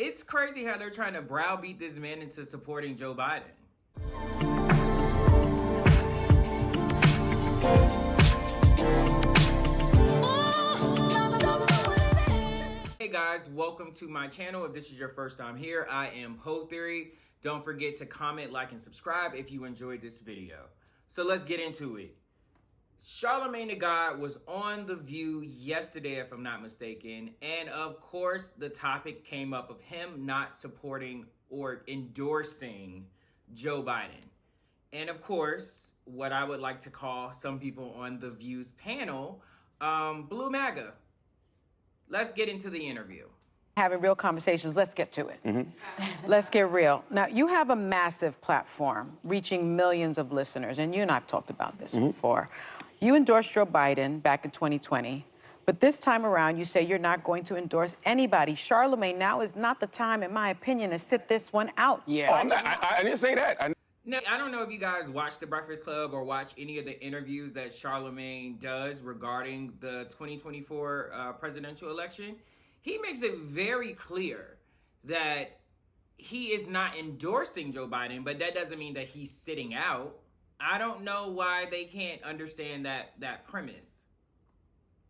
It's crazy how they're trying to browbeat this man into supporting Joe Biden. Hey guys, welcome to my channel. If this is your first time here, I am Poe Theory. Don't forget to comment, like, and subscribe if you enjoyed this video. So let's get into it. Charlamagne the God was on The View yesterday, if I'm not mistaken, and of course the topic came up of him not supporting or endorsing Joe Biden. And of course, what I would like to call some people on The View's panel, Blue MAGA. Let's get into the interview. Having real conversations, let's get to it. Let's get real. Now, you have a massive platform reaching millions of listeners, and you and I have talked about this before. You endorsed Joe Biden back in 2020, but this time around, you say you're not going to endorse anybody. Charlamagne, now is not the time, in my opinion, to sit this one out. Yeah. Oh, I didn't say that. Now, I don't know if you guys watch The Breakfast Club or watch any of the interviews that Charlamagne does regarding the 2024 presidential election. He makes it very clear that he is not endorsing Joe Biden, but that doesn't mean that he's sitting out. I don't know why they can't understand that premise.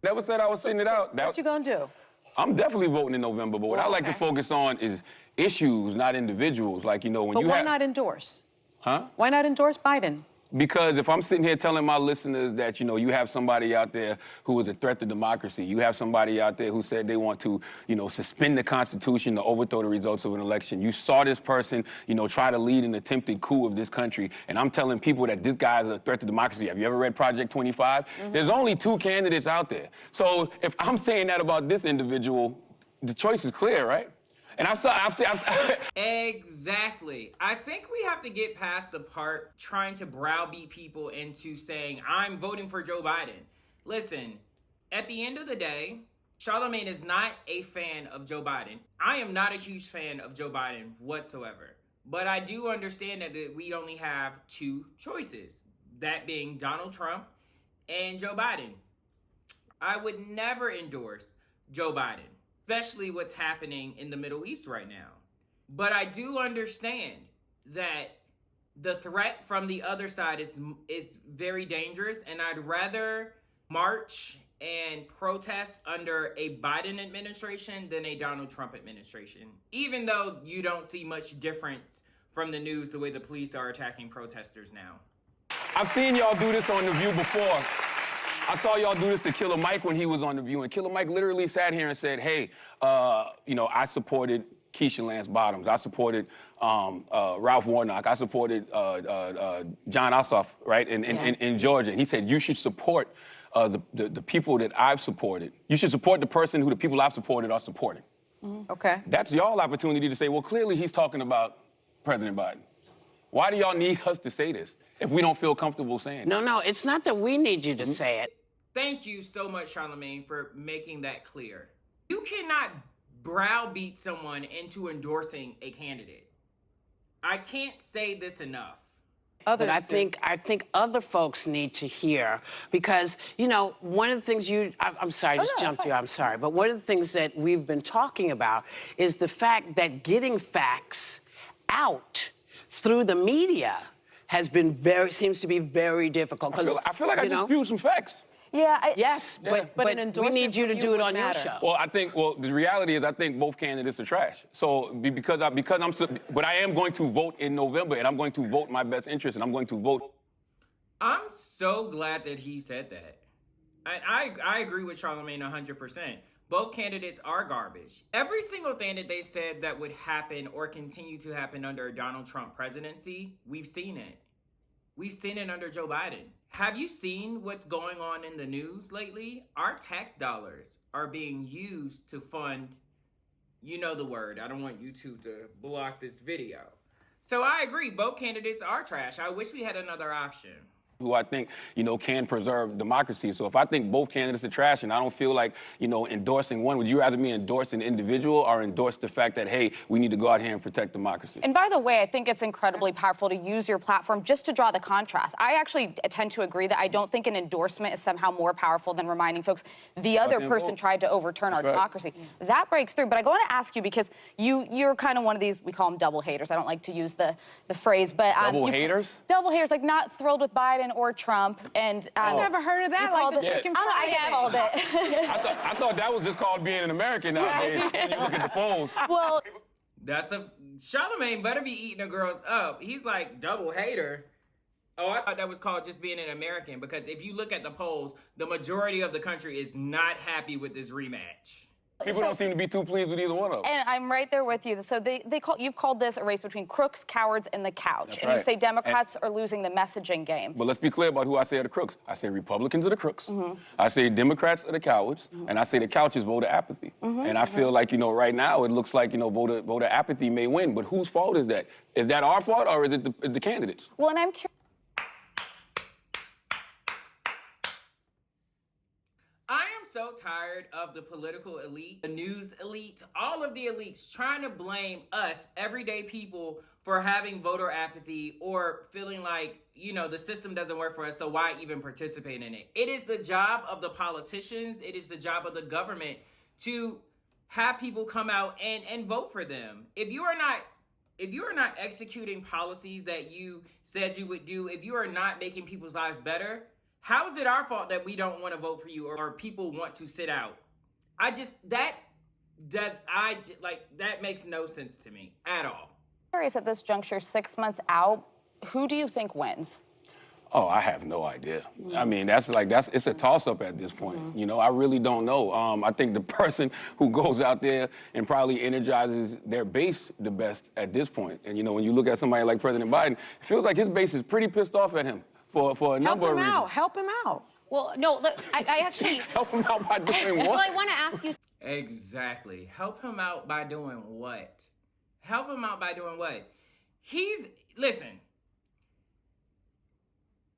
Never said I was sitting it out. What you gonna do? I'm definitely voting in November, but what I like to focus on is issues, not individuals. Like, you know, when but you why not endorse? Huh? Why not endorse Biden? Because if I'm sitting here telling my listeners that, you know, you have somebody out there who is a threat to democracy, you have somebody out there who said they want to, you know, suspend the Constitution to overthrow the results of an election. You saw this person, you know, try to lead an attempted coup of this country, and I'm telling people that this guy is a threat to democracy. Have you ever read Project 25? There's only 2 candidates out there. So if I'm saying that about this individual, the choice is clear, right? And Exactly. I think we have to get past the part trying to browbeat people into saying, I'm voting for Joe Biden. Listen, at the end of the day, Charlamagne is not a fan of Joe Biden. I am not a huge fan of Joe Biden whatsoever. But I do understand that we only have 2 choices, that being Donald Trump and Joe Biden. I would never endorse Joe Biden, especially what's happening in the Middle East right now. But I do understand that the threat from the other side is very dangerous, and I'd rather march and protest under a Biden administration than a Donald Trump administration, even though you don't see much difference from the news the way the police are attacking protesters now. I've seen y'all do this on The View before. I saw y'all do this to Killer Mike when he was on The View, and Killer Mike literally sat here and said, hey, you know, I supported Keisha Lance Bottoms. I supported Ralph Warnock. I supported John Ossoff, right, in Georgia. And he said, you should support the people that I've supported. You should support the person who the people I've supported are supporting. Okay. That's y'all opportunity to say, well, clearly he's talking about President Biden. Why do y'all need us to say this if we don't feel comfortable saying it? No, it's not that we need you to say it. Thank you so much, Charlamagne, for making that clear. You cannot browbeat someone into endorsing a candidate. I can't say this enough. But I think other folks need to hear, because, you know, one of the things I'm sorry, I just jumped you, I'm sorry, but one of the things that we've been talking about is the fact that getting facts out through the media has been seems to be very difficult. I feel like I just spewed some facts. Yeah. Yes, but we need you to do it on your show. Well, the reality is I think both candidates are trash. So but I am going to vote in November, and I'm going to vote my best interest, and I'm going to vote. I'm so glad that he said that. I agree with Charlamagne 100%. Both candidates are garbage. Every single thing that they said that would happen or continue to happen under a Donald Trump presidency, we've seen it. We've seen it under Joe Biden. Have you seen what's going on in the news lately? Our tax dollars are being used to fund, you know the word. I don't want YouTube to block this video. So I agree, both candidates are trash. I wish we had another option. who I think, can preserve democracy. So if I think both candidates are trash and I don't feel like, endorsing one, would you rather me endorse an individual or endorse the fact that, hey, we need to go out here and protect democracy? And by the way, I think it's incredibly powerful to use your platform just to draw the contrast. I actually tend to agree that I don't think an endorsement is somehow more powerful than reminding folks the other person tried to overturn our democracy. That breaks through. But I want to ask you, because you're kind of one of these, we call them double haters. I don't like to use the phrase, but double haters? Double haters, like not thrilled with Biden or Trump. And I've never heard of that, like the chicken fried. I called it. I thought that was just called being an American nowadays. When you look at the polls. Well, Charlamagne better be eating the girls up. He's like double hater. Oh, I thought that was called just being an American, because if you look at the polls, the majority of the country is not happy with this rematch. People don't seem to be too pleased with either one of them. And I'm right there with you. So you've called this a race between crooks, cowards, and the couch. That's and right. You say Democrats are losing the messaging game. But let's be clear about who I say are the crooks. I say Republicans are the crooks. I say Democrats are the cowards. And I say the couch is voter apathy. And I feel like, right now it looks like, voter apathy may win. But whose fault is that? Is that our fault, or is it the candidates? Well, and I'm curious. I am so tired of the political elite, the news elite, all of the elites trying to blame us, everyday people, for having voter apathy or feeling like, the system doesn't work for us, so why even participate in it? It is the job of the politicians, it is the job of the government to have people come out and vote for them. If you are not executing policies that you said you would do, if you are not making people's lives better, how is it our fault that we don't want to vote for you, or people want to sit out? That makes no sense to me at all. Curious at this juncture, 6 months out, who do you think wins? Oh, I have no idea. I mean, it's a toss-up at this point. I really don't know. I think the person who goes out there and probably energizes their base the best at this point. And, when you look at somebody like President Biden, it feels like his base is pretty pissed off at him for a number of reasons. Help him out. Well, no, look, I actually... Help him out by doing what? Well, I want to ask you... Exactly. Help him out by doing what? Help him out by doing what? Listen,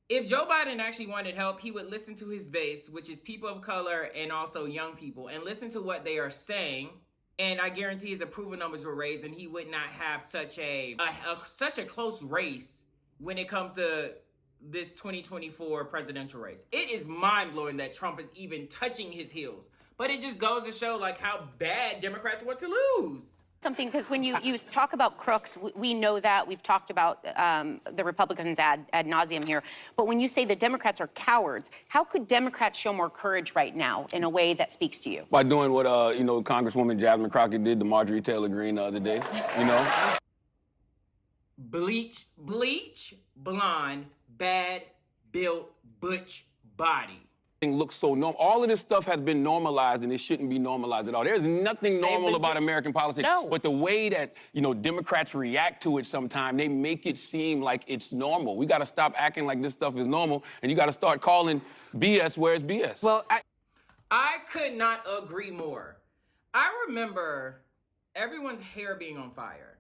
if Joe Biden actually wanted help, he would listen to his base, which is people of color and also young people, and listen to what they are saying. And I guarantee his approval numbers were raised, and he would not have such a close race when it comes to this 2024 presidential race. It is mind-blowing that Trump is even touching his heels. But it just goes to show how bad Democrats want to lose. Something, because when you talk about crooks, we know that. We've talked about the Republicans ad nauseum here. But when you say the Democrats are cowards, how could Democrats show more courage right now in a way that speaks to you? By doing what, Congresswoman Jasmine Crockett did to Marjorie Taylor Greene the other day, Bleach, blonde, bad, built, butch body. Looks so normal. All of this stuff has been normalized, and it shouldn't be normalized at all. There's nothing normal about American politics. No. But the way that, Democrats react to it sometimes, they make it seem like it's normal. We got to stop acting like this stuff is normal, and you got to start calling BS where it's BS. Well, I could not agree more. I remember everyone's hair being on fire.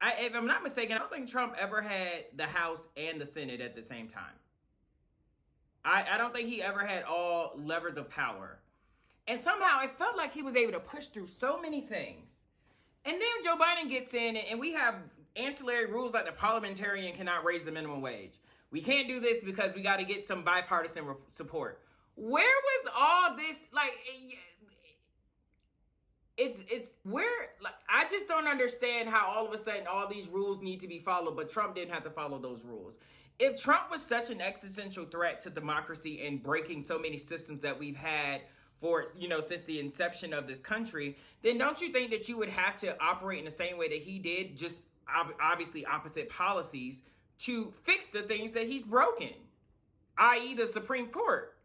If I'm not mistaken, I don't think Trump ever had the House and the Senate at the same time. I don't think he ever had all levers of power. And somehow it felt like he was able to push through so many things. And then Joe Biden gets in, and we have ancillary rules like the parliamentarian cannot raise the minimum wage. We can't do this because we got to get some bipartisan support. Where was all this? I just don't understand how all of a sudden all these rules need to be followed, but Trump didn't have to follow those rules. If Trump was such an existential threat to democracy and breaking so many systems that we've had since the inception of this country, then don't you think that you would have to operate in the same way that he did, just obviously opposite policies, to fix the things that he's broken, i.e. the Supreme Court?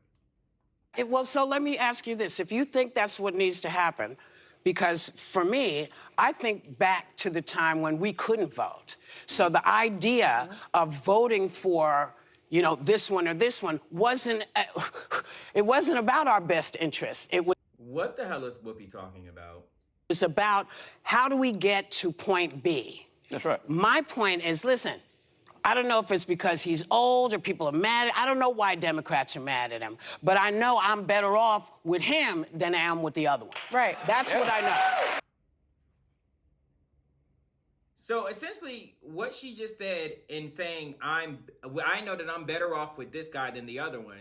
So let me ask you this. If you think that's what needs to happen, because for me, I think back to the time when we couldn't vote. So the idea of voting for, this one or this one wasn't about our best interest. What the hell is Whoopi talking about? It's about how do we get to point B? That's right. My point is, listen, I don't know if it's because he's old or people are mad. I don't know why Democrats are mad at him. But I know I'm better off with him than I am with the other one. Right. That's what I know. So essentially, what she just said in saying I know that I'm better off with this guy than the other one,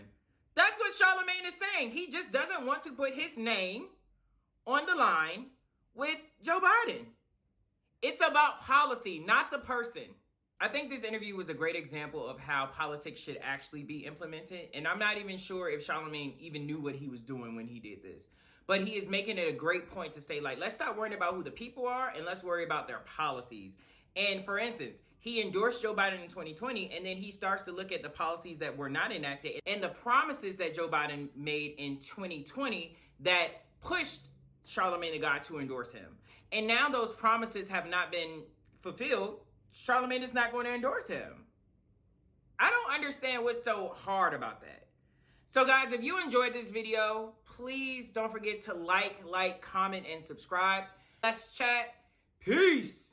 that's what Charlamagne is saying. He just doesn't want to put his name on the line with Joe Biden. It's about policy, not the person. I think this interview was a great example of how politics should actually be implemented. And I'm not even sure if Charlamagne even knew what he was doing when he did this. But he is making it a great point to say, like, let's stop worrying about who the people are and let's worry about their policies. And for instance, he endorsed Joe Biden in 2020, and then he starts to look at the policies that were not enacted and the promises that Joe Biden made in 2020 that pushed Charlamagne the God to endorse him. And now those promises have not been fulfilled. Charlamagne is not going to endorse him. I don't understand what's so hard about that. So guys, if you enjoyed this video, please don't forget to like, comment, and subscribe. Let's chat. Peace.